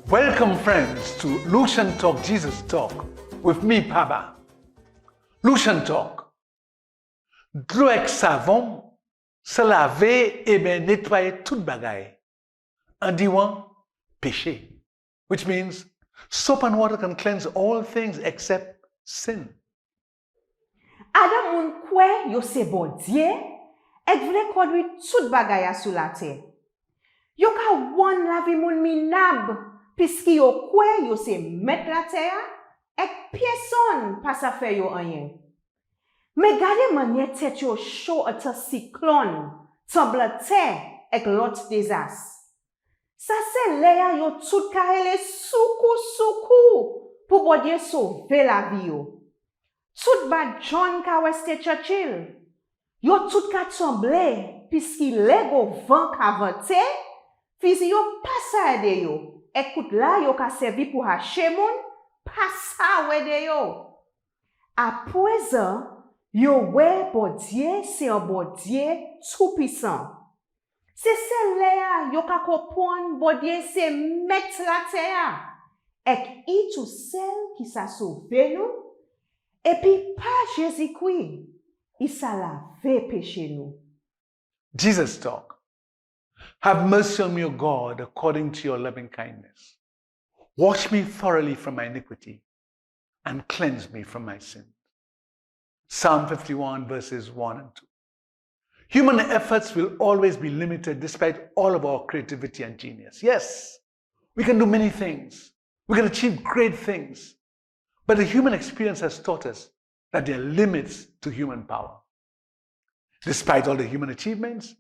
Welcome friends to Lucian Talk Jesus Talk with me, Papa. Lucian Talk. De l'eau avec savon, se laver, ében, nétwayé, tout bagay. Andiwan, péché. Which means soap and water can cleanse all things except sin. Adam moun kwe yo se bon Dieu, et vle konduit tout bagay sou la terre. Yo ka wan lavi moun minab, puisque yo kwe yo se met la terre, et personne pas sa fe yo anyen. Mais gade manye tête yo chaud ata cyclone, tremblement terre, et lot désastre. Ça c'est là yo tout karele soukou pour bon Dieu sauver la vie yo. Tout ba John ka West Churchill. Yo tout ka tremble puisqu'il lego vent ka vente, fizi yo pas sa ede yo. Écoute là yo ka servi pour hache moun, pas sa wede yo. À présent, yo ouais bon Dieu, c'est un bon Dieu tout puissant. C'est celle-là yo ka comprendre bon Dieu c'est mettre la terre. Et il tout seul qui sa sauvé nous. Et puis, pas Jésus-Christ, il s'est lavé péché nous. Jesus Talk. Have mercy on me, O God, according to your loving kindness. Wash me thoroughly from my iniquity and cleanse me from my sin. Psalm 51 verses 1 and 2. Human efforts will always be limited despite all of our creativity and genius. Yes, we can do many things. We can achieve great things. But the human experience has taught us that there are limits to human power. Despite all the human achievements,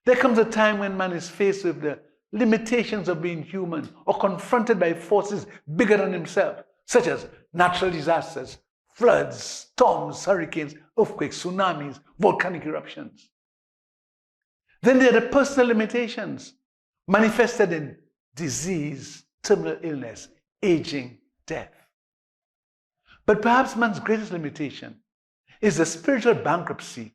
there comes a time when man is faced with the limitations of being human or confronted by forces bigger than himself, such as natural disasters, floods, storms, hurricanes, earthquakes, tsunamis, volcanic eruptions. Then there are the personal limitations manifested in disease, terminal illness, aging, death. But perhaps man's greatest limitation is the spiritual bankruptcy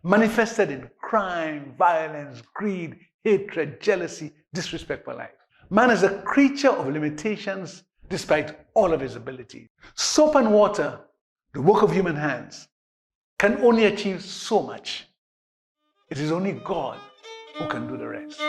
manifested in crime, violence, greed, hatred, jealousy, disrespect for life. Man is a creature of limitations despite all of his abilities. Soap and water, the work of human hands, can only achieve so much. It is only God who can do the rest.